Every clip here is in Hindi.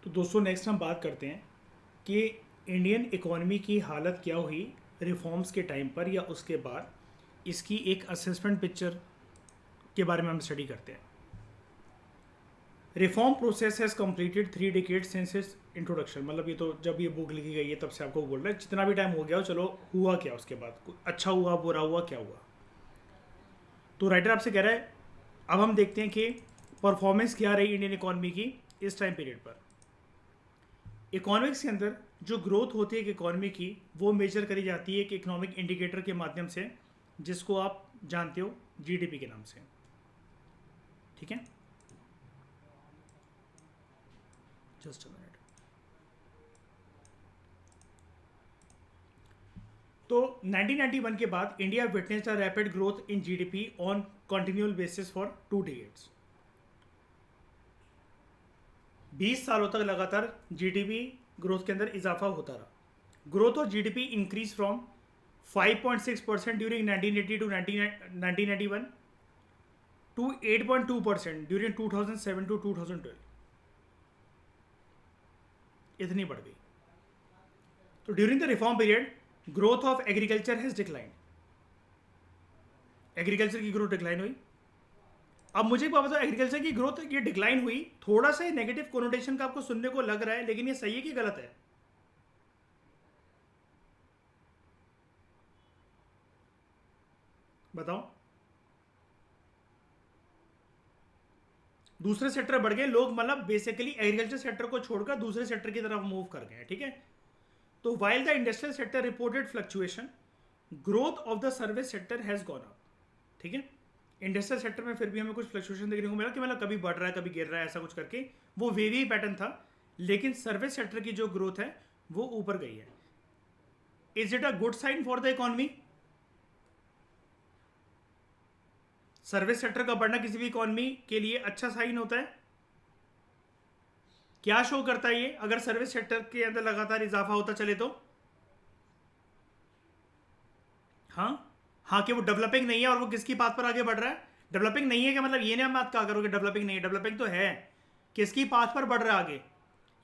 तो दोस्तों नेक्स्ट हम बात करते हैं कि इंडियन इकोनॉमी की हालत क्या हुई रिफॉर्म्स के टाइम पर या उसके बाद। इसकी एक असेसमेंट पिक्चर के बारे में हम स्टडी करते हैं। Reform process has completed 3 decades since it's introduction. मतलब ये तो जब ये बुक लिखी गई है तब से आपको बोल रहा है जितना भी टाइम हो गया हो, चलो हुआ क्या उसके बाद, अच्छा हुआ बुरा हुआ क्या हुआ। तो राइटर आपसे कह रहा है अब हम देखते हैं कि परफॉर्मेंस क्या रही इंडियन इकोनॉमी की इस टाइम पीरियड पर। इकोनॉमिक्स के अंदर जो ग्रोथ होती है एक इकोनॉमी की वो मेजर करी जाती है एक इकोनॉमिक इंडिकेटर के माध्यम से, जिसको आप जानते हो जीडीपी के नाम से। ठीक है, जस्ट अ मिनट। तो 1991 के बाद India witnessed a rapid growth in GDP on continual basis for 2 decades। 20 सालों तक लगातार जीडीपी ग्रोथ के अंदर इजाफा होता रहा। Growth of GDP increase from 5.6% during 1980 to 1991 to 8.2% during 2007 to 2012। इतनी बढ़ गई। तो during the reform period growth of agriculture has declined. Agriculture की ग्रोथ डिक्लाइन हुई। अब मुझे एक बात बताओ, एग्रीकल्चर की ग्रोथ ये डिक्लाइन हुई, थोड़ा सा नेगेटिव कोनोटेशन का आपको सुनने को लग रहा है, लेकिन ये सही है कि गलत है? बताओ। दूसरे सेक्टर बढ़ गए लोग, मतलब बेसिकली एग्रीकल्चर सेक्टर को छोड़कर दूसरे सेक्टर की तरफ मूव कर गए। ठीक है, तो while the industrial sector reported fluctuation, growth of the service sector has gone up. ठीक है, इंडस्ट्रियल सेक्टर में फिर भी हमें कुछ फ्लक्चुएशन देखने को मिला कि मतलब कभी बढ़ रहा है कभी गिर रहा है, ऐसा कुछ करके वो वेवी पैटर्न था। लेकिन सर्विस सेक्टर की जो ग्रोथ है वो ऊपर गई है। Is it a good sign for the economy? Service sector का बढ़ना किसी भी इकोनॉमी के लिए अच्छा साइन होता है? क्या शो करता है ये अगर सर्विस सेक्टर के अंदर लगातार इजाफा होता चले तो? हाँ, हाँ कि वो डेवलपिंग नहीं है और वो किसकी बात पर आगे बढ़ रहा है? डेवलपिंग नहीं है क्या मतलब ये नहीं बात कहा करो कि डेवलपिंग नहीं है, डेवलपिंग तो है। किसकी पाथ पर बढ़ रहा है आगे?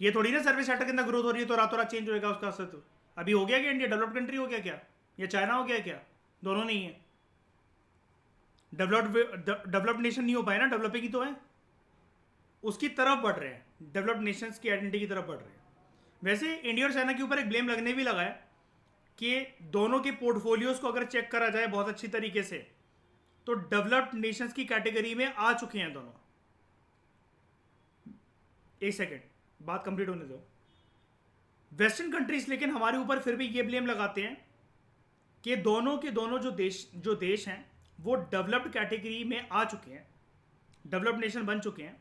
ये थोड़ी ना सर्विस सेक्टर के अंदर ग्रोथ हो रही है तो रातों रात चेंज होएगा उसका अस्तित्व। अभी हो गया क्या इंडिया डेवलप्ड कंट्री हो गया क्या, या चाइना हो गया क्या? दोनों नहीं है। डेवलप्ड नेशन नहीं हो पाए ना, डेवलपिंग ही तो है। उसकी तरफ बढ़ रहे हैं, डेवलप्ड नेशंस की आइडेंटिटी की तरफ बढ़ रहे हैं। वैसे इंडिया और चाइना के ऊपर एक ब्लेम लगने भी लगा है कि दोनों के पोर्टफोलियोज को अगर चेक करा जाए बहुत अच्छी तरीके से तो डेवलप्ड नेशंस की कैटेगरी में आ चुके हैं दोनों। एक सेकेंड, बात कंप्लीट होने दो। वेस्टर्न कंट्रीज लेकिन हमारे ऊपर फिर भी ये ब्लेम लगाते हैं कि दोनों के दोनों जो देश हैं वो डेवलप्ड कैटेगरी में आ चुके हैं, डेवलप्ड नेशन बन चुके हैं,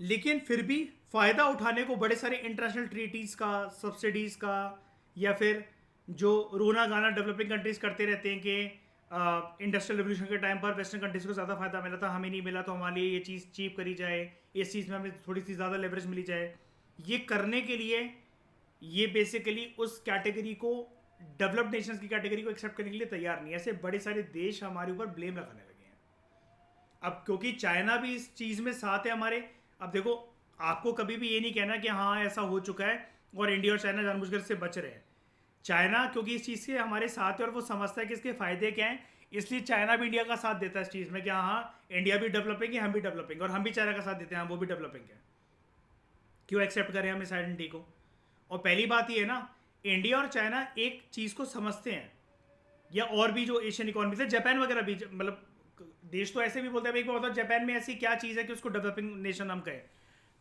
लेकिन फिर भी फायदा उठाने को बड़े सारे इंटरनेशनल ट्रीटीज का, सब्सिडीज का, या फिर जो रोना गाना डेवलपिंग कंट्रीज करते रहते हैं कि इंडस्ट्रियल रेवोल्यूशन के टाइम पर वेस्टर्न कंट्रीज को ज़्यादा फायदा मिला था, हमें नहीं मिला, तो हमारे लिए ये चीज़ चीप करी जाए, इस चीज़ में हमें थोड़ी सी ज़्यादा लेवरेज मिली जाए। ये करने के लिए ये बेसिकली उस कैटेगरी को, डेवलप्ड नेशंस की कैटेगरी को एक्सेप्ट करने के लिए तैयार नहीं है। ऐसे बड़े सारे देश हमारे ऊपर ब्लेम लगाने लगे हैं। अब क्योंकि चाइना भी इस चीज़ में साथ है हमारे। अब देखो, आपको कभी भी ये नहीं कहना कि हाँ ऐसा हो चुका है और इंडिया और चाइना जानबूझकर से बच रहे हैं। चाइना क्योंकि इस चीज़ के हमारे साथ है और वो समझता है कि इसके फायदे क्या हैं, इसलिए चाइना भी इंडिया का साथ देता है इस चीज़ में कि हाँ इंडिया भी डेवलपिंग है, हम भी डेवलपिंग, और हम भी चाइना का साथ देते हैं, हाँ वो भी डेवलपिंग है। क्यों एक्सेप्ट करें हम इस आइडेंटिटी को? और पहली बात ये है ना, इंडिया और चाइना एक चीज़ को समझते हैं, या और भी जो एशियन इकोनॉमी है, जापान वगैरह भी, मतलब देश तो ऐसे भी बोलते हैं। एक बार बताओ, जापान में ऐसी क्या चीज़ है कि उसको डेवलपिंग नेशन हम कहें?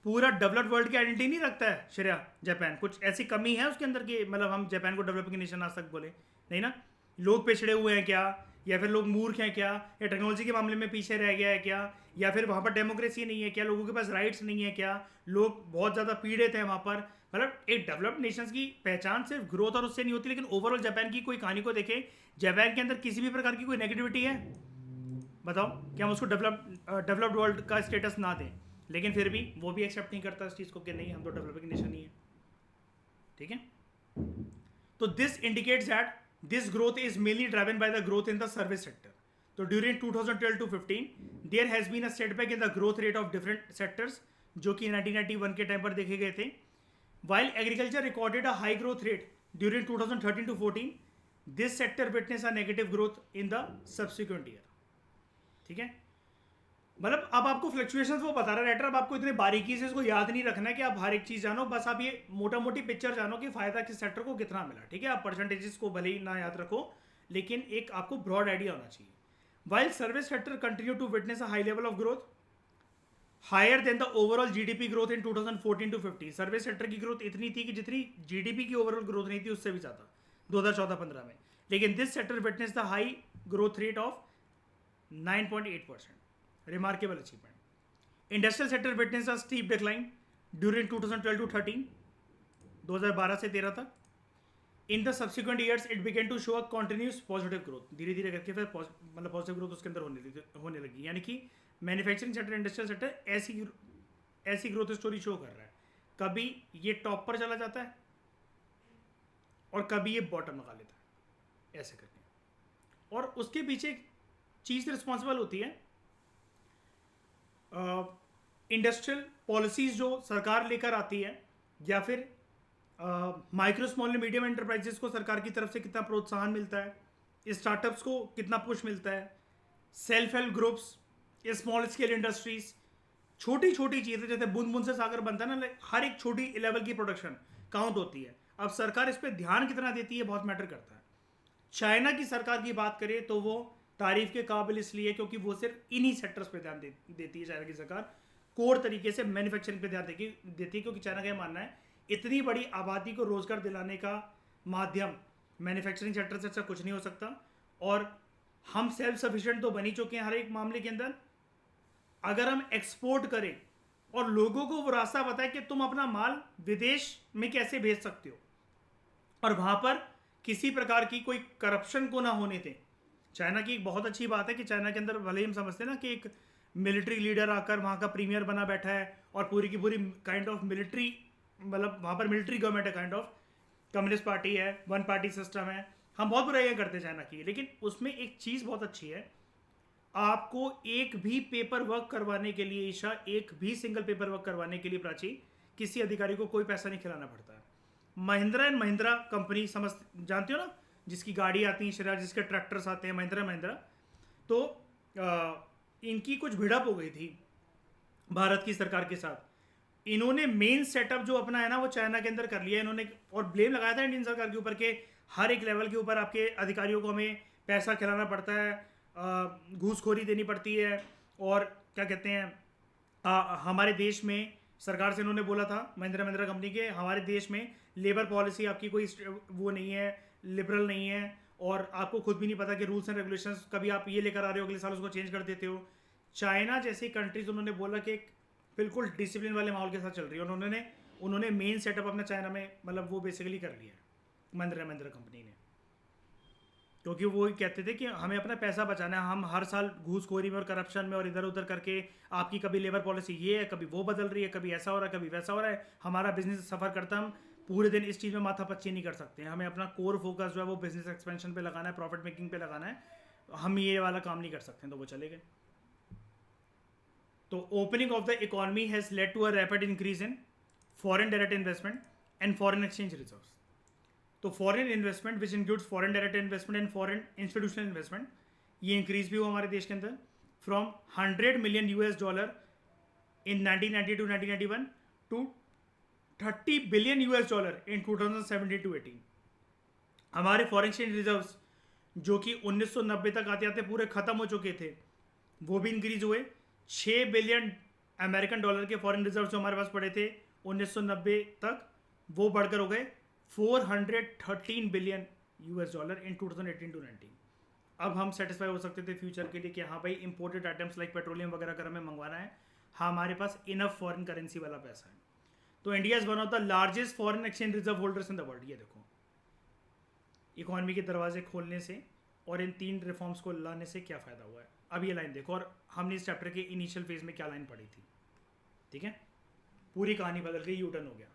पूरा डेवलप्ड वर्ल्ड की आइडेंटिटी नहीं रखता है श्रेया जापान, कुछ ऐसी कमी है उसके अंदर की मतलब हम जापान को डेवलपिंग नेशन आज तक बोले नहीं ना। लोग पिछड़े हुए हैं क्या, या फिर लोग मूर्ख हैं क्या, या टेक्नोलॉजी के मामले में पीछे रह गया है क्या, या फिर वहाँ पर डेमोक्रेसी नहीं है क्या, लोगों के पास राइट्स नहीं है क्या, लोग बहुत ज़्यादा पीड़ित हैं वहाँ पर? मतलब एक डेवलप्ड नेशंस की पहचान सिर्फ ग्रोथ और उससे नहीं होती। लेकिन ओवरऑल जापान की कोई कहानी को देखें, जापान के अंदर किसी भी प्रकार की कोई नेगेटिविटी है? बताओ, क्या हम उसको डेवलप्ड वर्ल्ड का स्टेटस ना दें? लेकिन फिर भी वो भी एक्सेप्ट नहीं करता इस चीज़ को कि नहीं हम तो डेवलपिंग नेशन ही है। ठीक है, तो this indicates that this growth is mainly driven by the growth in the service sector. तो during 2012 to 15 there has been a setback in the growth rate of different sectors जो कि 1991 के टाइम पर देखे गए थे. While agriculture recorded a high growth rate during 2013 to 14, this sector witnessed a negative growth in the subsequent year. ठीक है, मतलब अब आपको फ्लक्चुएशंस वो बता रहा है राइटर. अब आपको इतने बारीकी से इसको याद नहीं रखना है कि आप हर एक चीज़ जानो, बस आप ये मोटा मोटी पिक्चर जानो कि फ़ायदा किस सेक्टर को कितना मिला. ठीक है, आप परसेंटेजेस को भले ही ना याद रखो, लेकिन एक आपको ब्रॉड आइडिया होना चाहिए. While service sector continued to witness a high level of growth, higher than the overall GDP growth in 2014 to 15. Service sector की ग्रोथ इतनी थी कि जितनी जीडीपी की ओवरऑल ग्रोथ नहीं थी उससे भी ज़्यादा 2014-15 में. लेकिन this sector witness the high growth rate of 9.8%. Remarkable achievement. Industrial sector witness a steep decline during 2012 to 13, 2012 से 13 तक. In the subsequent years it began to show a continuous positive growth. धीरे धीरे करके फिर मतलब पॉजिटिव ग्रोथ उसके अंदर होने लगी. यानी कि मैन्युफैक्चरिंग सेक्टर, इंडस्ट्रियल सेक्टर ऐसी ग्रोथ स्टोरी शो कर रहा है. कभी ये टॉप पर चला जाता है और कभी ये बॉटम लगा लेता है, ऐसे करके. और उसके पीछे एक चीज़ रिस्पॉन्सिबल होती है, इंडस्ट्रियल पॉलिसीज जो सरकार लेकर आती है, या फिर micro small and medium enterprises को सरकार की तरफ से कितना प्रोत्साहन मिलता है, स्टार्टअप्स को कितना पुश मिलता है, self help groups, small scale industries, छोटी छोटी चीज़ें जैसे बूंद बूंद से सागर बनता है ना, हर एक छोटी लेवल की प्रोडक्शन काउंट होती है. अब सरकार इस पर ध्यान कितना देती है बहुत मैटर करता है. चाइना की सरकार की बात करें तो वो तारीफ के काबिल इसलिए क्योंकि वो सिर्फ इन्हीं सेक्टर्स पे ध्यान देती है. चाइना की सरकार कोर तरीके से मैन्युफैक्चरिंग पे ध्यान देती है, क्योंकि चाइना का यह मानना है इतनी बड़ी आबादी को रोजगार दिलाने का माध्यम मैन्युफैक्चरिंग सेक्टर से अच्छा कुछ नहीं हो सकता. और हम सेल्फ सफिशिएंट तो बन ही चुके हैं हर एक मामले के अंदर. अगर हम एक्सपोर्ट करें और लोगों को वो रास्ता बताएं कि तुम अपना माल विदेश में कैसे भेज सकते हो और वहां पर किसी प्रकार की कोई करप्शन को ना होने दें. चाइना की एक बहुत अच्छी बात है कि चाइना के अंदर भले ही हम समझते हैं ना कि एक मिलिट्री लीडर आकर वहाँ का प्रीमियर बना बैठा है और पूरी की पूरी काइंड ऑफ मिलिट्री, मतलब वहाँ पर मिलिट्री गवर्नमेंट है, काइंड ऑफ कम्युनिस्ट पार्टी है, वन पार्टी सिस्टम है. हम बहुत बुराइयाँ करते हैं चाइना की, लेकिन उसमें एक चीज़ बहुत अच्छी है. आपको एक भी पेपर वर्क करवाने के लिए, ईशा, एक भी सिंगल पेपर वर्क करवाने के लिए प्राची किसी अधिकारी को कोई पैसा नहीं खिलाना पड़ता है. महिंद्रा एंड महिंद्रा कंपनी समझ जानते हो ना, जिसकी गाड़ी आती है शराब, जिसके ट्रैक्टर्स आते हैं, महिंद्रा. तो इनकी कुछ भिड़प हो गई थी भारत की सरकार के साथ. इन्होंने मेन सेटअप जो अपना है ना वो चाइना के अंदर कर लिया इन्होंने, और ब्लेम लगाया था इंडियन सरकार के ऊपर के हर एक लेवल के ऊपर आपके अधिकारियों को हमें पैसा खिलाना पड़ता है, घूसखोरी देनी पड़ती है. और क्या कहते हैं, हमारे देश में सरकार से इन्होंने बोला था महिंद्रा कंपनी के, हमारे देश में लेबर पॉलिसी आपकी कोई वो नहीं है, लिबरल नहीं है, और आपको खुद भी नहीं पता कि रूल्स एंड रेगुलेशंस कभी आप ये लेकर आ रहे हो अगले साल उसको चेंज कर देते हो. चाइना जैसी कंट्रीज उन्होंने बोला कि एक बिल्कुल डिसिप्लिन वाले माहौल के साथ चल रही है. उन्होंने मेन सेटअप अपना चाइना में मतलब वो बेसिकली कर लिया महिंद्रा कंपनी ने, क्योंकि वो कहते थे कि हमें अपना पैसा बचाना है. हम हर साल घूसखोरी में और करप्शन में और इधर उधर करके आपकी कभी लेबर पॉलिसी ये है, कभी वो बदल रही है, कभी ऐसा हो रहा है, कभी वैसा हो रहा है, हमारा बिजनेस सफ़र करता. हम पूरे दिन इस चीज़ में माथा पच्ची नहीं कर सकते हैं. हमें अपना कोर फोकस जो है वो बिजनेस एक्सपेंशन पे लगाना है, प्रॉफिट मेकिंग पे लगाना है. हम ये वाला काम नहीं कर सकते हैं, तो वो चले गए. तो opening of the economy has led to a rapid increase in foreign direct investment and foreign exchange reserves. तो foreign investment which includes foreign direct investment and foreign institutional investment, ये इंक्रीज भी हुआ हमारे देश के अंदर from $100 million in 1990 to 1991 to $30 billion in 2017 to 18. हमारे फॉरेन एक्सचेंज रिजर्व्स जो कि 1990 तक आते आते पूरे ख़त्म हो चुके थे, वो भी इंक्रीज हुए. $6 बिलियन अमेरिकन डॉलर के फॉरेन रिजर्व्स जो हमारे पास पड़े थे 1990 तक, वो बढ़कर हो गए $413 बिलियन in 2018 to 19. अब हम सेटिस्फाई हो सकते थे फ्यूचर के लिए कि हाँ भाई इंपोर्टेड आइटम्स लाइक पेट्रोलियम वगैरह अगर हमें मंगवाना है, हाँ हमारे पास इनफ फॉरेन करेंसी वाला पैसा है. तो India is one of the largest foreign exchange reserve holders in the world. ये देखो, इकोनॉमी के दरवाजे खोलने से और इन 3 रिफॉर्म्स को लाने से क्या फ़ायदा हुआ है. अब ये लाइन देखो, और हमने इस चैप्टर के इनिशियल फेज में क्या लाइन पढ़ी थी. ठीक है, पूरी कहानी बदल गई, यू टर्न हो गया,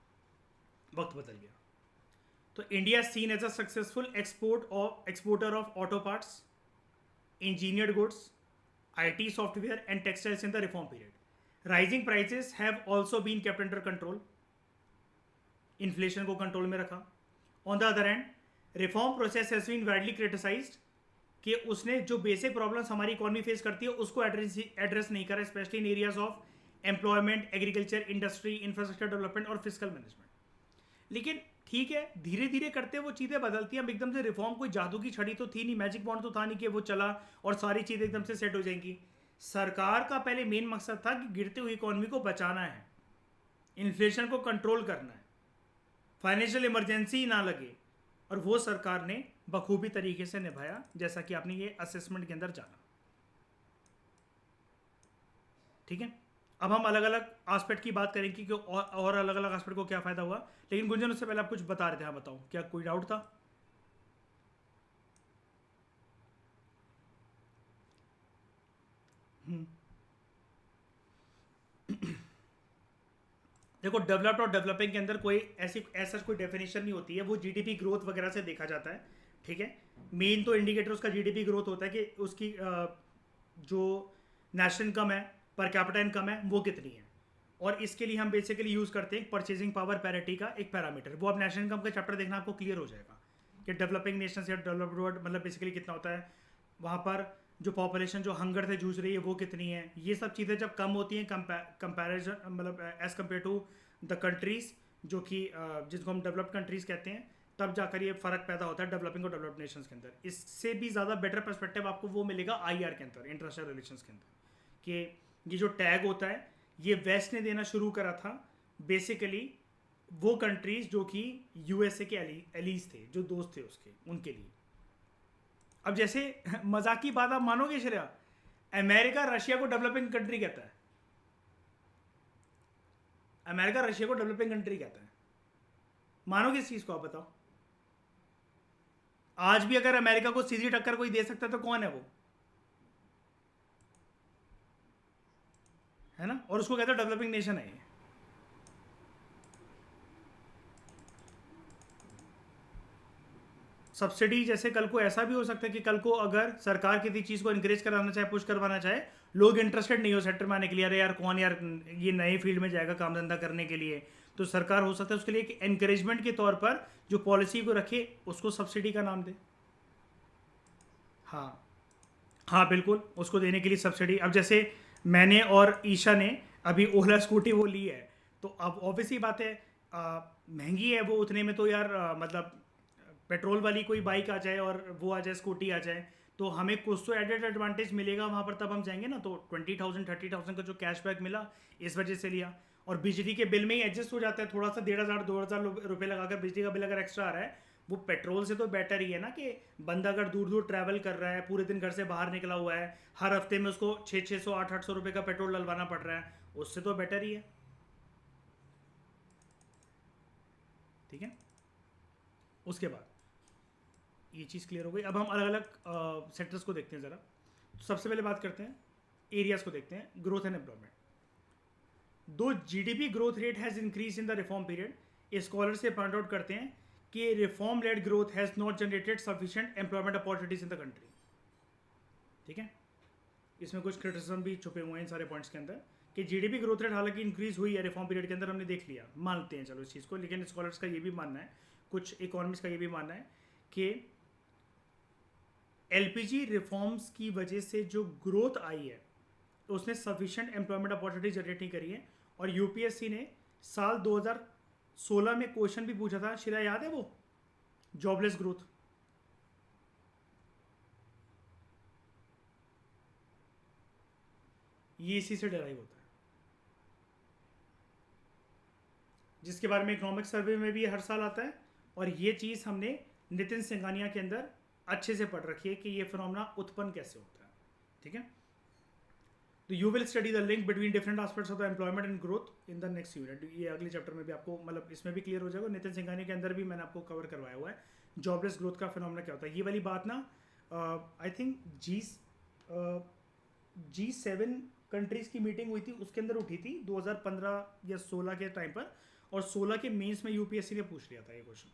वक्त बदल गया. तो India seen as a successful exporter of auto parts, engineered goods, IT software and textiles in the reform period. Rising prices have also been kept under control, inflation को कंट्रोल में रखा. On the other hand, reform process has been widely criticised कि उसने जो बेसिक प्रॉब्लम्स हमारी इकोनॉमी फेस करती है उसको एड्रेस नहीं करा, specially in areas of employment, agriculture, industry, infrastructure development और फिजिकल मैनेजमेंट. लेकिन ठीक है, धीरे धीरे करते वो चीज़ें बदलती हैं. अब एकदम से रिफॉर्म कोई जादू की छड़ी तो थी नहीं, मैजिक बॉन्ड तो था नहीं कि वो चला और सारी चीज़ें एकदम से सेट हो जाएंगी. सरकार का पहले मेन मकसद था कि गिरते हुई इकोनॉमी को बचाना है, इन्फ्लेशन को कंट्रोल करना है, फाइनेंशियल इमरजेंसी ना लगे, और वो सरकार ने बखूबी तरीके से निभाया, जैसा कि आपने ये असेसमेंट के अंदर जाना. ठीक है, अब हम अलग अलग एस्पेक्ट की बात करेंगे कि और अलग अलग एस्पेक्ट को क्या फायदा हुआ. लेकिन गुंजन, उससे पहले आप कुछ बता रहे थे, हाँ बताओ, क्या कोई डाउट था? देखो, डेवलप्ड और डेवलपिंग के अंदर कोई ऐसा कोई डेफिनेशन नहीं होती है. वो जीडीपी ग्रोथ वगैरह से देखा जाता है. ठीक है, मेन तो इंडिकेटर उसका जीडीपी ग्रोथ होता है कि उसकी जो नेशनल इनकम है, पर कैपिटा इनकम है, वो कितनी है. और इसके लिए हम बेसिकली यूज़ करते हैं परचेजिंग पावर पैरिटी का एक पैरामीटर. वो आप नेशनल इनकम का चैप्टर देखना, आपको क्लियर हो जाएगा कि डेवलपिंग नेशन या डेवलप्ड वर्ल्ड मतलब बेसिकली कितना होता है. वहाँ पर जो पॉपुलेशन जो हंगर से जूझ रही है वो कितनी है. ये सब चीज़ें जब कम होती हैं कंपैरिजन, मतलब as compare to the countries जो कि जिसको हम डेवलप्ड कंट्रीज कहते हैं, तब जाकर ये फर्क पैदा होता है डेवलपिंग और डेवलप्ड नेशंस के अंदर. इससे भी ज़्यादा बेटर पर्सपेक्टिव आपको वो मिलेगा आईआर के अंदर, इंटरनेशनल रिलेशंस के अंदर, कि ये जो टैग होता है ये वेस्ट ने देना शुरू करा था बेसिकली वो कंट्रीज जो कि यूएसए के एलीज थे, जो दोस्त थे उसके, उनके लिए. अब जैसे मजाक की बात आप मानोगे श्रेया, अमेरिका रशिया को डेवलपिंग कंट्री कहता है. अमेरिका रशिया को डेवलपिंग कंट्री कहता है. मानोगे इस चीज को? आप बताओ. आज भी अगर अमेरिका को सीधी टक्कर कोई दे सकता है तो कौन है वो? है ना? और उसको कहते हैं डेवलपिंग नेशन है ये. सब्सिडी जैसे कल को ऐसा भी हो सकता है कि कल को अगर सरकार किसी चीज़ को इंकरेज कराना चाहे, पुश करवाना चाहे, लोग इंटरेस्टेड नहीं हो सेक्टर में आने के लिए, अरे यार कौन यार ये नए फील्ड में जाएगा काम धंधा करने के लिए, तो सरकार हो सकता है उसके लिए एक एनकरेजमेंट के तौर पर जो पॉलिसी को रखे उसको सब्सिडी का नाम दे. हाँ हाँ बिल्कुल, उसको देने के लिए सब्सिडी. अब जैसे मैंने और ईशा ने अभी ओला स्कूटी वो ली है, तो अब ऑब्वियसली बात है महंगी है वो उतने में, तो यार मतलब पेट्रोल वाली कोई बाइक आ जाए और वो आ जाए, स्कूटी आ जाए, तो हमें कुछ तो एडेड एडवांटेज मिलेगा वहाँ पर, तब हम जाएंगे ना. तो 20,000 30,000 का जो कैशबैक मिला इस वजह से लिया. और बिजली के बिल में ही एडजस्ट हो जाता है थोड़ा सा, 1,500 2,000 रुपये लगाकर बिजली का बिल अगर एक्स्ट्रा आ रहा है, वो पेट्रोल से तो बेटर ही है ना. कि बंदा अगर दूर दूर ट्रैवल कर रहा है, पूरे दिन घर से बाहर निकला हुआ है, हर हफ्ते में उसको 600 800 रुपये का पेट्रोल डलवाना पड़ रहा है, उससे तो बेटर ही है. ठीक है, उसके बाद ये चीज़ क्लियर हो गई. अब हम अलग अलग सेक्टर्स को देखते हैं ज़रा. तो सबसे पहले बात करते हैं एरियाज को देखते हैं, ग्रोथ एंड एम्प्लॉयमेंट. दो GDP growth rate has increase in the reform period, scholar से पॉइंट आउट करते हैं कि reform led growth has not generated sufficient employment opportunities in the country. ठीक है, इसमें कुछ क्रिटिसिज्म भी छुपे हुए हैं इन सारे पॉइंट्स के अंदर, कि जीडीपी ग्रोथ रेट हालांकि इंक्रीज हुई है रिफॉर्म पीरियड के अंदर, हमने देख लिया, मानते हैं चलो इस चीज़ को, लेकिन स्कॉलर्स का ये भी मानना है, कुछ इकोनॉमिस्ट का ये भी मानना है कि एलपीजी रिफॉर्म्स की वजह से जो ग्रोथ आई है उसने सफिशिएंट एम्प्लॉयमेंट अपॉर्चुनिटी जनरेट नहीं करी है. और यूपीएससी ने साल 2016 में क्वेश्चन भी पूछा था, शिरा याद है वो, जॉबलेस ग्रोथ. ये इसी से डराइव होता है, जिसके बारे में इकोनॉमिक सर्वे में भी हर साल आता है. और ये चीज़ हमने नितिन सिंघानिया के अंदर अच्छे से पढ़ रखी है कि ये फिनोमेना उत्पन्न कैसे होता है. ठीक है, तो you will study the link between different aspects of the employment and growth in the next unit. ये अगले चैप्टर में भी आपको मतलब इसमें भी क्लियर हो जाएगा. नितिन सिंघानिया के अंदर भी मैंने आपको कवर करवाया हुआ है जॉबलेस ग्रोथ का फिनोमेना क्या होता है. ये वाली बात ना आई थिंक G7 कंट्रीज़ की मीटिंग हुई थी उसके अंदर उठी थी 2015 या 16 के टाइम पर, और 16 के मेंस में यूपीएससी ने पूछ लिया था ये क्वेश्चन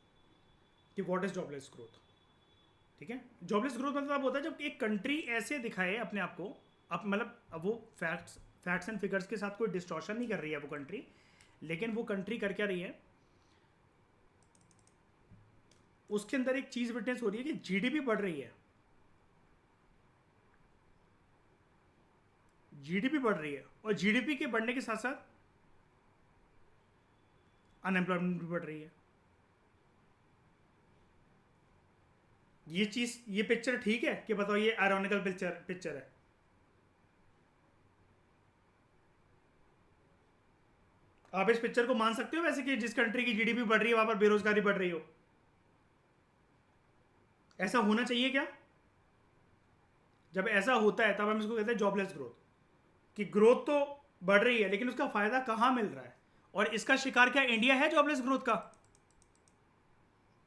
कि व्हाट इज जॉबलेस ग्रोथ. ठीक है, जॉबलेस ग्रोथ मतलब होता है जब एक कंट्री ऐसे दिखाए अपने आप को, अब मतलब अब वो फैक्ट्स फैक्ट्स एंड फिगर्स के साथ कोई डिस्टॉर्शन नहीं कर रही है वो कंट्री, लेकिन वो कंट्री कर क्या रही है, उसके अंदर एक चीज विटनेस हो रही है कि जीडीपी बढ़ रही है, जीडीपी बढ़ रही है, और जीडीपी के बढ़ने के साथ साथ अनएम्प्लॉयमेंट भी बढ़ रही है। ये चीज, ये पिक्चर ठीक है कि बताओ ये आयरॉनिकल पिक्चर है? आप इस पिक्चर को मान सकते हो वैसे कि जिस कंट्री की जीडीपी बढ़ रही है वहां पर बेरोजगारी बढ़ रही हो? ऐसा होना चाहिए क्या? जब ऐसा होता है तब हम इसको कहते हैं जॉबलेस ग्रोथ, कि ग्रोथ तो बढ़ रही है लेकिन उसका फायदा कहां मिल रहा है, और इसका शिकार क्या इंडिया है जॉबलेस ग्रोथ का?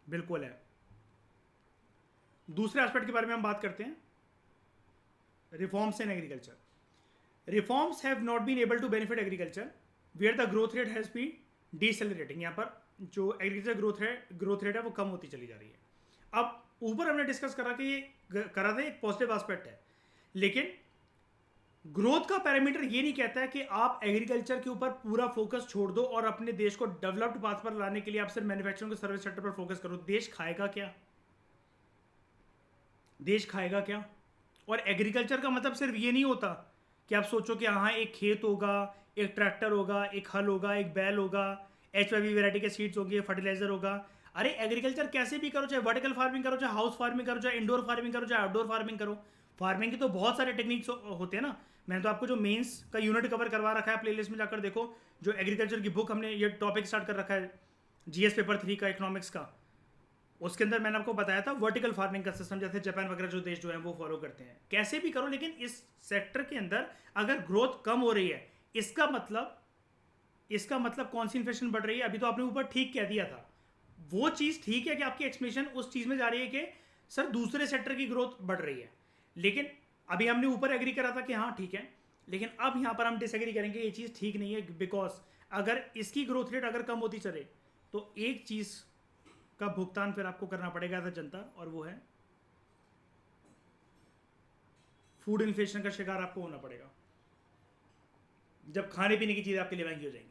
बिल्कुल है। दूसरे एस्पेक्ट के बारे में हम बात करते हैं, reforms in agriculture. Reforms have not been able to benefit agriculture where the growth rate has been decelerating. यहाँ पर जो एग्रीकल्चर ग्रोथ रेट है वो कम होती चली जा रही है। अब ऊपर हमने डिस्कस करा कि ये करा था एक पॉजिटिव एस्पेक्ट है, लेकिन ग्रोथ का पैरामीटर ये नहीं कहता है कि आप एग्रीकल्चर के ऊपर पूरा फोकस छोड़ दो और अपने देश को डेवलप्ड पाथ पर लाने के लिए आप सिर्फ मैन्युफैक्चरिंग और सर्विस सेक्टर पर फोकस करो। देश खाएगा क्या? देश खाएगा क्या? और एग्रीकल्चर का मतलब सिर्फ ये नहीं होता कि आप सोचो कि हाँ एक खेत होगा, एक ट्रैक्टर होगा, एक हल होगा, एक बैल होगा, HYV वैरायटी के सीड्स होंगे, फर्टिलाइजर होगा। अरे एग्रीकल्चर कैसे भी करो, चाहे वर्टिकल फार्मिंग करो, चाहे हाउस फार्मिंग करो, चाहे इंडोर फार्मिंग करो, चाहे आउटडोर फार्मिंग करो, फार्मिंग के तो बहुत सारे टेक्निक्स होते हैं ना। मैंने तो आपको जो मेंस का यूनिट कवर करवा रखा है, प्लेलिस्ट में जाकर देखो। जो एग्रीकल्चर की बुक हमने ये टॉपिक स्टार्ट कर रखा है GS पेपर 3 का, इकोनॉमिक्स का, उसके अंदर मैंने आपको बताया था वर्टिकल फार्मिंग का सिस्टम, जैसे जापान वगैरह जो देश जो है वो फॉलो करते हैं। कैसे भी करो, लेकिन इस सेक्टर के अंदर अगर ग्रोथ कम हो रही है, इसका मतलब कौन सी इन्फ्लेशन बढ़ रही है? अभी तो आपने ऊपर ठीक कह दिया था, वो चीज़ ठीक है कि आपकी एक्सप्लेनेशन उस चीज़ में जा रही है कि सर दूसरे सेक्टर की ग्रोथ बढ़ रही है, लेकिन अभी हमने ऊपर एग्री करा था कि हाँ ठीक है, लेकिन अब यहाँ पर हम डिसएग्री करेंगे, ये चीज़ ठीक नहीं है। बिकॉज अगर इसकी ग्रोथ रेट अगर कम होती चले तो एक चीज़ का भुगतान फिर आपको करना पड़ेगा एज अ जनता, और वो है फूड इन्फ्लेशन का शिकार आपको होना पड़ेगा, जब खाने पीने की चीज़ें आपके लिए महंगी हो जाएंगी,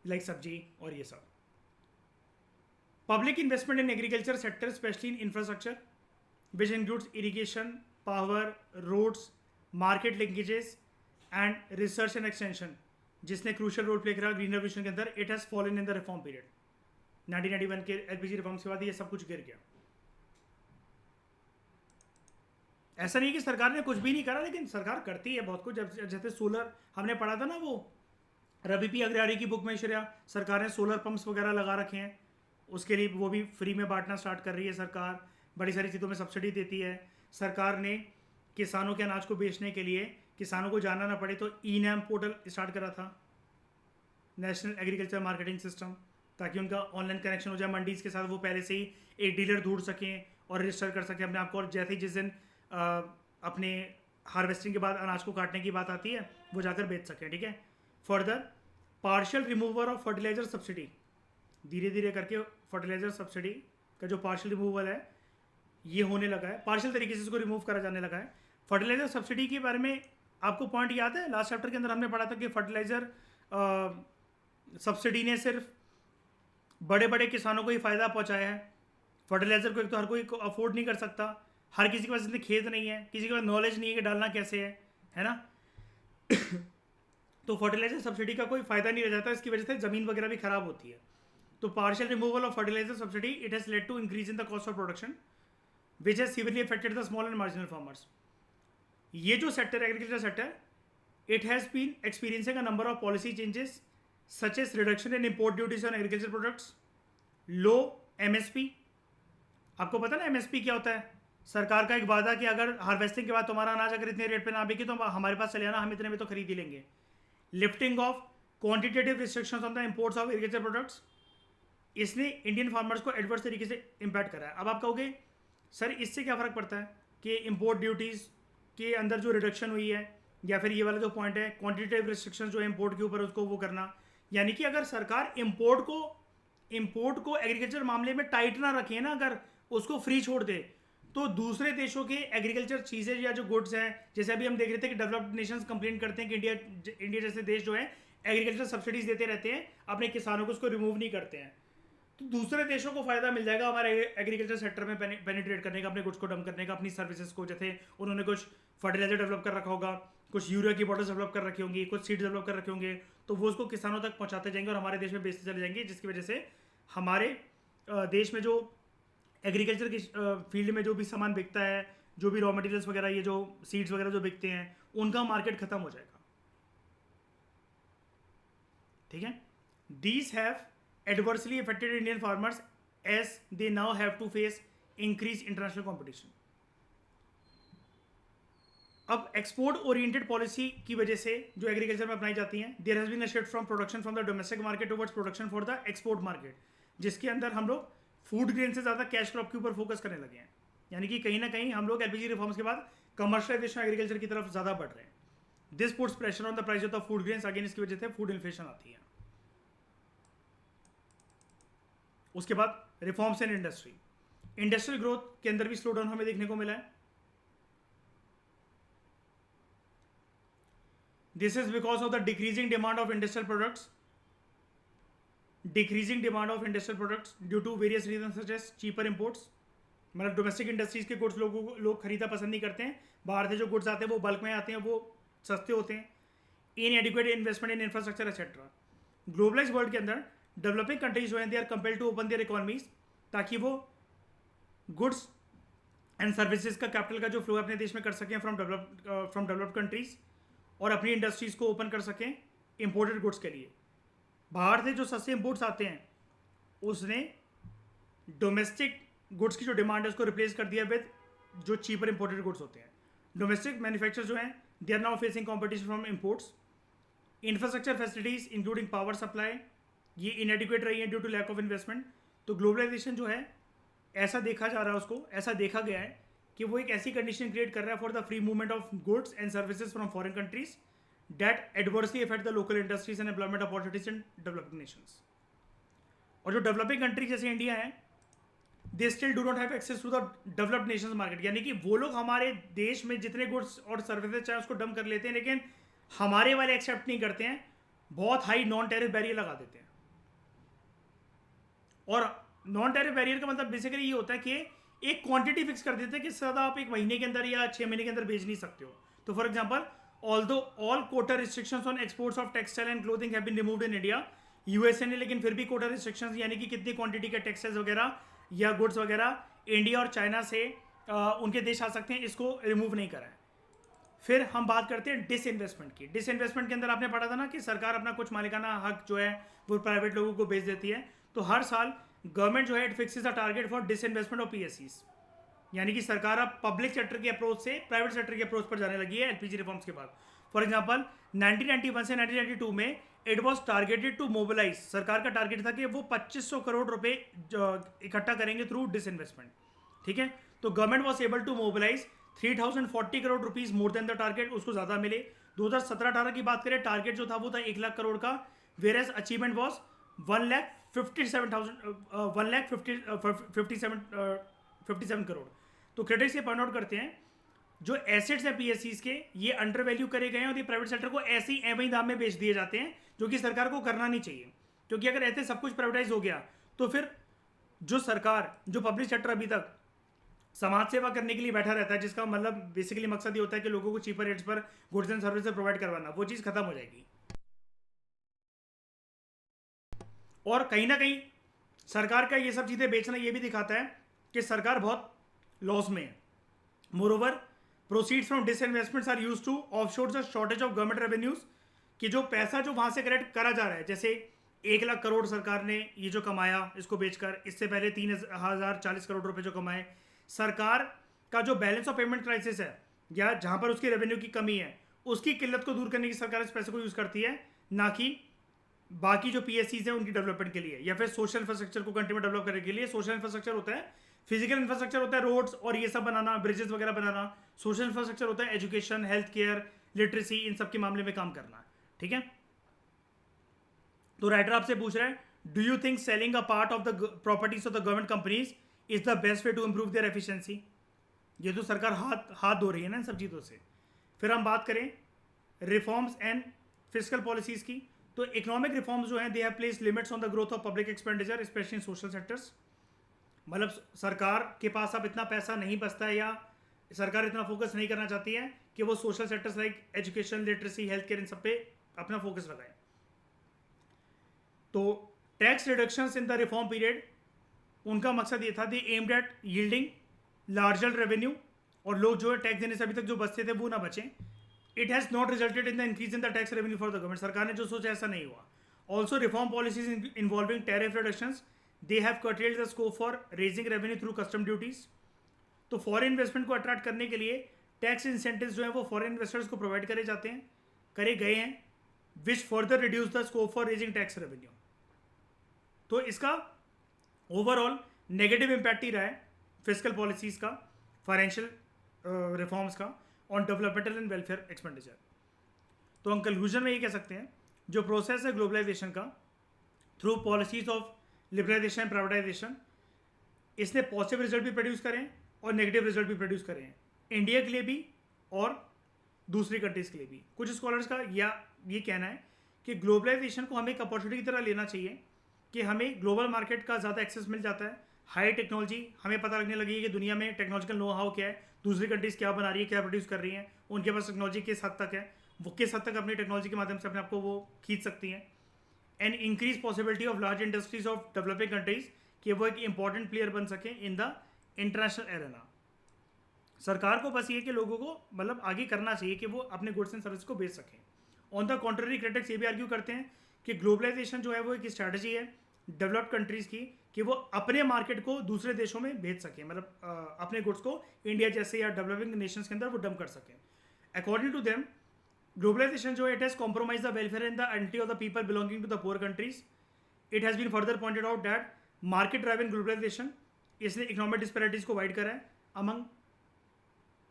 लाइक सब्जी और ये सब। Public investment in agriculture sector, specially in infrastructure which includes irrigation, power, roads, market linkages and research and extension, जिसने क्रूशियल रोल प्ले करा ग्रीन रेवोल्यूशन के अंदर, it has fallen in the reform period. 1991 के LPG रिफॉर्म्स के बाद ये सब कुछ गिर गया। ऐसा नहीं कि सरकार ने कुछ भी नहीं करा, लेकिन सरकार करती है बहुत कुछ। जैसे सोलर हमने पढ़ा था ना, वो रवि पी अग्रवाल की बुक में, श्रेया, सरकार ने सोलर पंप्स वगैरह लगा रखे हैं, उसके लिए वो भी फ्री में बांटना स्टार्ट कर रही है सरकार। बड़ी सारी चीज़ों में सब्सिडी देती है सरकार ने। किसानों के अनाज को बेचने के लिए किसानों को जाना ना पड़े तो ई-नैम पोर्टल स्टार्ट करा था, नेशनल एग्रीकल्चर मार्केटिंग सिस्टम, ताकि उनका ऑनलाइन कनेक्शन हो जाए मंडीज़ के साथ, वो पहले से ही एक डीलर ढूंढ सकें और रजिस्टर कर सकें अपने आप को। और जैसे ही जिस दिन अपने हार्वेस्टिंग के बाद अनाज को काटने की बात आती है, वो जाकर बेच सकें, ठीक है। Further partial removal of fertiliser subsidy, धीरे धीरे करके फर्टिलाइजर सब्सिडी का जो पार्शियल रिमूवल है ये होने लगा है, पार्शियल तरीके से इसको रिमूव करा जाने लगा है। फर्टिलाइजर सब्सिडी के बारे में आपको पॉइंट याद है, लास्ट चैप्टर के अंदर हमने पढ़ा था कि फर्टिलाइजर सब्सिडी ने सिर्फ बड़े बड़े किसानों को ही फ़ायदा पहुंचाया है। फर्टिलाइजर को एक तो हर कोई अफोर्ड नहीं कर सकता, हर किसी के पास इतने खेत नहीं है, किसी के पास नॉलेज नहीं है कि डालना कैसे है ना। तो फर्टिलाइजर सब्सिडी का कोई फ़ायदा नहीं रह जाता, इसकी वजह से ज़मीन वगैरह भी ख़राब होती है। तो partial removal of fertiliser subsidy, it has led to increase in the cost of production which has severely affected the small and marginal farmers. ये जो sector agriculture sector, it has been experiencing a number of policy changes such as reduction in import duties on agriculture products, low MSP। आपको पता ना MSP क्या होता है? सरकार का एक वादा कि अगर हार्वेस्टिंग के बाद तुम्हारा अनाज अगर इतने रेट पे ना बिके तो हमारे पास चले आना, हम इतने में तो खरीद ही लेंगे। Lifting of quantitative restrictions on the imports of agriculture products, इसने इंडियन फार्मर्स को एडवर्स तरीके से इम्पैक्ट करा है। अब आप कहोगे सर इससे क्या फ़र्क पड़ता है कि इम्पोर्ट ड्यूटीज़ के अंदर जो रिडक्शन हुई है, या फिर ये वाला जो पॉइंट है क्वांटिटेटिव रिस्ट्रिक्शन जो है इम्पोर्ट के ऊपर, उसको वो करना, यानी कि अगर सरकार इम्पोर्ट को एग्रीकल्चर मामले में टाइट ना रखे ना, अगर उसको फ्री छोड़ दे, तो दूसरे देशों के एग्रीकल्चर चीज़ें या जो गुड्स हैं, जैसे अभी हम देख रहे थे कि डेवलप्ड नेशंस कंप्लेन करते हैं कि इंडिया जैसे देश जो है एग्रीकल्चर सब्सिडीज देते रहते हैं अपने किसानों को, उसको रिमूव नहीं करते हैं। तो दूसरे देशों को फायदा मिल जाएगा हमारे एग्रीकल्चर सेक्टर में पेनिट्रेट करने का, अपने गुड्स को डंप करने का, अपनी सर्विसेज को। जैसे उन्होंने कुछ फर्टिलाइजर डेवलप कर रखा होगा, कुछ यूरिया की बॉटल्स डेवलप कर रखी होंगी, कुछ सीड्स डेवलप कर रखे होंगे, तो वो उसको किसानों तक पहुंचाते जाएंगे और हमारे देश में बेचते चले जाएंगे, जिसकी वजह से हमारे देश में जो एग्रीकल्चर की फील्ड में जो भी सामान बिकता है, जो भी रॉ मटेरियल्स वगैरह, ये जो सीड्स वगैरह जो बिकते हैं, उनका मार्केट खत्म हो जाएगा। ठीक है, these have adversely affected Indian farmers as they now have to face increased international competition. अब एक्सपोर्ट ओरिएंटेड पॉलिसी की वजह से जो एग्रीकल्चर में अपनाई जाती हैं, there has been a shift from production from the domestic market towards production for the export market, जिसके अंदर हम लोग फूड ग्रेन से ज़्यादा कैश क्रॉप के ऊपर फोकस करने लगे हैं। यानी कि कहीं ना कहीं हम लोग एलपीजी रिफॉर्म्स के बाद कमर्शियलाइजेशन एग्रीकल्चर की तरफ ज़्यादा बढ़ रहे हैं। This puts pressure on the price of the food grains, again इसकी वजह से फूड इन्फ्लेशन आती है। उसके बाद reforms in industry, industrial growth के अंदर भी स्लो डाउन हमें देखने को मिला है। This is because of the decreasing demand of industrial products, due to various reason such as cheaper imports. मतलब डोमेस्टिक इंडस्ट्रीज के गुड्स लोग खरीदना पसंद नहीं करते हैं, बाहर से जो गुड्स आते हैं वो बल्क में आते हैं, वो सस्ते होते हैं। Inadequate investment in infrastructure etcetera. Globalize world के अंदर डेवलपिंग कंट्रीज जो हैं, they are compelled to open their economies, ताकि वो गुड्स एंड सर्विसेज का कैपिटल का जो फ्लो है अपने देश में कर सकें फ्रॉम डेवलप्ड कंट्रीज, और अपनी इंडस्ट्रीज को ओपन कर सकें इंपोर्टेड गुड्स के लिए। बाहर से जो सस्ते इंपोर्ट्स आते हैं उसने डोमेस्टिक गुड्स की जो डिमांड है उसको रिप्लेस कर दिया विद जो चीपर इंपोर्टेड गुड्स होते हैं। डोमेस्टिक मैन्युफैक्चर जो हैं, they are now facing competition from imports. Infrastructure facilities including power supply ये इनएडिक्वेट रही है due to lack of investment. तो ग्लोबलाइजेशन जो है ऐसा देखा जा रहा है, उसको ऐसा देखा गया है कि वो एक ऐसी कंडीशन क्रिएट कर रहा है for the free movement of goods and services from foreign countries that adversely affect the local industries and employment opportunities in developing nations. और जो डेवलपिंग कंट्रीज जैसे इंडिया है, they still do not have access to the developed nations market. यानी कि वो लोग हमारे देश में जितने गुड्स और सर्विसेज चाहे उसको डंप कर लेते हैं, लेकिन हमारे वाले एक्सेप्ट नहीं करते हैं, बहुत हाई नॉन टैरिफ बैरियर लगा देते हैं। और नॉन टैरिफ बैरियर का मतलब बेसिकली ये होता है कि एक क्वांटिटी फिक्स कर देते हैं कि इससे ज़्यादा आप एक महीने के अंदर या 6 महीने के अंदर बेच नहीं सकते हो। तो for example, although all quota restrictions on exports of textile and clothing have been removed in India, USA ने लेकिन फिर भी कोटा रिस्ट्रिक्शंस यानी कि कितनी क्वांटिटी के टेक्सटाइल्स वगैरह या गुड्स वगैरह इंडिया और चाइना से उनके देश आ सकते हैं, इसको रिमूव नहीं करा है। फिर हम बात करते हैं डिसइन्वेस्टमेंट की। डिसइन्वेस्टमेंट के अंदर आपने पढ़ा था ना कि सरकार अपना कुछ मालिकाना हक जो है वो प्राइवेट लोगों को बेच देती है। तो हर साल गवर्नमेंट जो है it fixes a target for disinvestment of पीएससीज, यानी कि सरकार अब पब्लिक सेक्टर के अप्रोच से प्राइवेट सेक्टर के अप्रोच पर जाने लगी है एलपीजी रिफॉर्म्स के बाद। फॉर एग्जांपल 1991 से 1992 में it was targeted to mobilise, सरकार का टारगेट था कि वो 2500 करोड़ रुपए इकट्ठा करेंगे थ्रू डिसइन्वेस्टमेंट। ठीक है, तो government was able to mobilise 3040 crore rupees more than the target, उसको ज्यादा मिले। 2017-18 की बात करें, टारगेट जो था वो था 1 लाख करोड़ का, whereas achievement was 1,57 crore. तो क्रिटिक्स ये पॉइंट आउट करते हैं जो एसेट्स हैं पीएससीज के, ये अंडर वैल्यू करे गए हैं और ये प्राइवेट सेक्टर को ऐसे ही एवं दाम में बेच दिए जाते हैं, जो कि सरकार को करना नहीं चाहिए। क्योंकि अगर ऐसे सब कुछ प्राइवेटाइज हो गया तो फिर जो सरकार, जो पब्लिक सेक्टर अभी तक समाज सेवा करने के लिए बैठा रहता है, जिसका मतलब बेसिकली मकसद ये होता है कि लोगों को चीपर रेट्स पर गुड्स एंड सर्विसेज प्रोवाइड करवाना, वो चीज़ खत्म हो जाएगी। और कहीं ना कहीं सरकार का ये सब चीज़ें बेचना ये भी दिखाता है कि सरकार बहुत लॉस में है। Moreover, proceeds from disinvestments are used to offshore the shortage of government revenues, कि जो पैसा जो वहां से कलेक्ट करा जा रहा है, जैसे 1 लाख करोड़ सरकार ने ये जो कमाया इसको बेचकर, इससे पहले 3040 करोड़ रुपए जो कमाए, सरकार का जो बैलेंस ऑफ पेमेंट क्राइसिस है या जहां पर उसकी रेवेन्यू की कमी है, उसकी किल्लत को दूर करने की सरकार इस पैसे को यूज करती है, ना कि बाकी जो पीएससीज है उनकी डेवलपमेंट के लिए या फिर सोशल इंफ्रास्ट्रक्चर को कंट्री में डेवलप करने के लिए। सोशल इंफ्रास्ट्रक्चर होता है, फिजिकल इंफ्रास्ट्रक्चर होता है, रोड्स और ये सब बनाना, ब्रिजेस वगैरह बनाना। सोशल इंफ्रास्ट्रक्चर होता है एजुकेशन, हेल्थ केयर, लिटरेसी, इन सब के मामले में काम करना। ठीक है, तो राइटर आपसे पूछ रहा है, do you think selling a part of the properties of the government companies is the best way to improve their efficiency? ये तो सरकार हाथ धो रही है ना इन सब चीज़ों से। फिर हम बात करें रिफॉर्म्स एंड फिजिकल पॉलिसीज़ की, तो इकोनॉमिक रिफॉर्म्स जो हैं they have place limits on the growth of public expenditure specially in social sectors. मतलब सरकार के पास अब इतना पैसा नहीं बचता है, या सरकार इतना फोकस नहीं करना चाहती है कि वो social sectors like education, literacy, health care, इन सब पे अपना फोकस लगाए। तो tax reductions in the reform period, उनका मकसद ये था they aimed at yielding larger revenue, और लोग जो है टैक्स देने से अभी तक जो बचते थे वो ना बचें। It has not resulted in the increase in the tax revenue for the government. सरकार ने जो सोचा ऐसा नहीं हुआ। Also reform policies involving tariff reductions they have curtailed the scope for raising revenue through custom duties. तो फॉरेन इन्वेस्टमेंट को अट्रैक्ट करने के लिए टैक्स इंसेंटिव्स जो है वो फॉरेन इन्वेस्टर्स को प्रोवाइड करे जाते हैं, करे गए हैं, which further reduce the scope for raising tax revenue. तो इसका ओवरऑल नेगेटिव इम्पैक्ट ही रहा है फिजिकल पॉलिसीज का, फाइनेंशियल रिफॉर्म्स का on developmental and welfare expenditure. तो हम कंक्लूजन में ये कह सकते हैं जो प्रोसेस है ग्लोबलाइजेशन का through policies of liberalisation and privatisation, इसने पॉजिटिव रिजल्ट भी प्रोड्यूस करें और नेगेटिव रिजल्ट भी प्रोड्यूस करें हैं, इंडिया के लिए भी और दूसरी कंट्रीज़ के लिए भी। कुछ स्कॉलर्स का ये कहना है कि ग्लोबलाइजेशन को हमें एक अपॉर्चुनिटी की तरह लेना चाहिए कि हमें ग्लोबल मार्केट का ज़्यादा एक्सेस मिल जाता है, हाई टेक्नोलॉजी, हमें पता लगने लगी है कि दुनिया में टेक्नोलॉजिकल नो हाउ क्या है, दूसरी कंट्रीज़ क्या बना रही है, क्या प्रोड्यूस कर रही हैं, उनके पास टेक्नोलॉजी किस हद तक है, वो किस हद तक अपनी टेक्नोलॉजी के माध्यम से अपने आपको वो खींच सकती हैं। And increase possibility of large industries of developing countries कि वो एक इंपॉर्टेंट प्लेयर बन सकें इन द इंटरनेशनल एरेना। सरकार को बस ये कि लोगों को मतलब आगे करना चाहिए कि वो अपने गुड्स एंड सर्विस को बेच सकें। ऑन द कॉन्ट्ररी क्रिटिक्स ये भी आर्ग्यू करते हैं कि ग्लोबलाइजेशन जो है वो एक स्ट्रैटेजी है डेवलप्ड कंट्रीज़ की कि वो अपने मार्केट को दूसरे देशों में भेज सकें, मतलब अपने गुड्स को इंडिया जैसे या डेवलपिंग नेशंस के अंदर वो डंप कर सकें। अकॉर्डिंग टू देम ग्लोबलाइजेशन जो है it has compromise the welfare and the identity of the people belonging to the poor countries. It has been further pointed out that market driven globalisation इसने इकोनॉमिक डिस्पैरिटीज को वाइड करा है among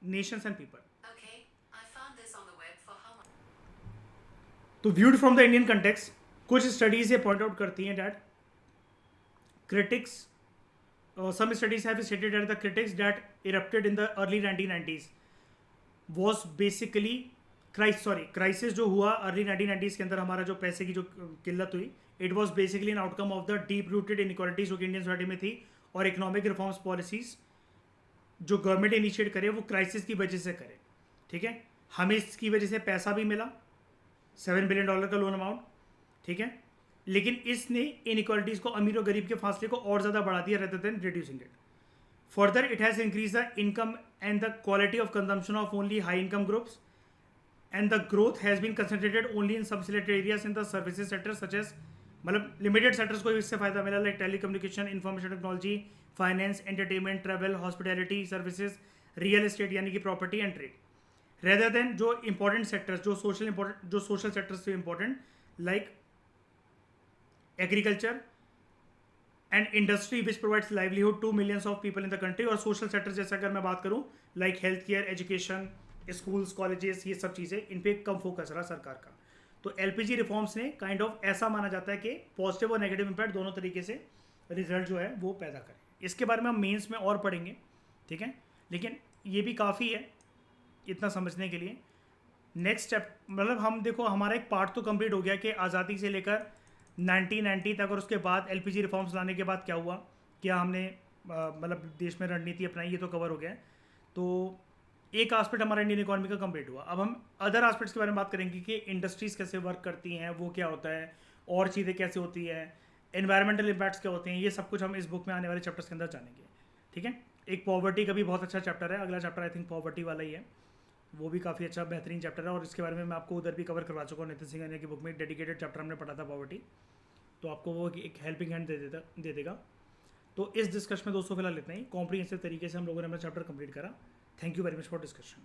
nations and people. Okay, I found this on the web for how much? तो viewed from the Indian context, कुछ स्टडीज ये पॉइंट आउट करती हैं that critics, some studies have stated that the critics that erupted in the early 1990s was basically crisis जो हुआ early 1990s के अंदर, हमारा जो पैसे की जो किल्लत हुई, it was basically an outcome of the deep rooted inequalities जो कि इंडियन सोसाइटी में थी, और इकोनॉमिक रिफॉर्म्स पॉलिसीज जो गवर्नमेंट इनिशिएट करे वो क्राइसिस की वजह से करे। ठीक है, हमें इसकी वजह से पैसा भी मिला, $7 बिलियन का लोन अमाउंट, ठीक है, लेकिन इसने इनइक्वालिटीज़ को, अमीर और गरीब के फासले को और ज़्यादा बढ़ा दिया rather than reducing it. Further it has increase the income and the quality of consumption of only high income groups, and the growth has been concentrated only in some selected areas in the services sector such as, मतलब लिमिटेड सेक्टर्स को इससे फायदा मिला like telecommunication, information technology, finance, entertainment, travel, hospitality services, real estate यानी कि property and trade, rather than जो इंपॉर्टेंट सेक्टर्स जो सोशल सेक्टर्स से important like agriculture and industry which provides livelihood to millions of people in the country, और सोशल सेक्टर जैसे अगर मैं बात करूँ like health care, education, schools, colleges, ये सब चीज़ें, इन पर कम फोकस रहा सरकार का। तो एलपीजी रिफॉर्म्स ने काइंड ऑफ ऐसा माना जाता है कि पॉजिटिव और नेगेटिव इंपैक्ट दोनों तरीके से रिजल्ट जो है वो पैदा करें। इसके बारे में हम मेंस में और पढ़ेंगे, ठीक है, लेकिन ये भी काफ़ी है इतना समझने के लिए। नेक्स्ट स्टेप, मतलब हम देखो हमारा एक पार्ट तो कंप्लीट हो गया कि आज़ादी से लेकर 1990 तक, और उसके बाद एलपीजी रिफॉर्म्स लाने के बाद क्या हुआ, क्या हमने मतलब देश में रणनीति अपनाई, ये तो कवर हो गया। तो एक आस्पेक्ट हमारा इंडियन इकोनॉमी का कंप्लीट हुआ। अब हम अदर आस्पेक्ट्स के बारे में बात करेंगे कि इंडस्ट्रीज़ कैसे वर्क करती हैं, वो क्या होता है, और चीज़ें कैसे होती है, एनवायरमेंटल इम्पैक्ट्स क्या होते हैं, ये सब कुछ हम इस बुक में आने वाले चैप्टर्स के अंदर जानेंगे। ठीक है, एक पॉवर्टी का भी बहुत अच्छा चैप्टर है, अगला चैप्टर आई थिंक पॉवर्टी वाला ही है, वो भी काफ़ी अच्छा बेहतरीन चैप्टर है, और इसके बारे में मैं आपको उधर भी कवर करवा चुका हूँ। नितिन सिंह की बुक में डेडिकेटेड चैप्टर हमने पढ़ा था पॉवर्टी, तो आपको वो एक हेल्पिंग हैंड दे देगा। तो इस डिस्कशन में दोस्तों फिलहाल इतना ही कॉम्प्रिहेंसिव तरीके से हम लोगों ने अपना चैप्टर कंप्लीट करा। Thank you very much for discussion.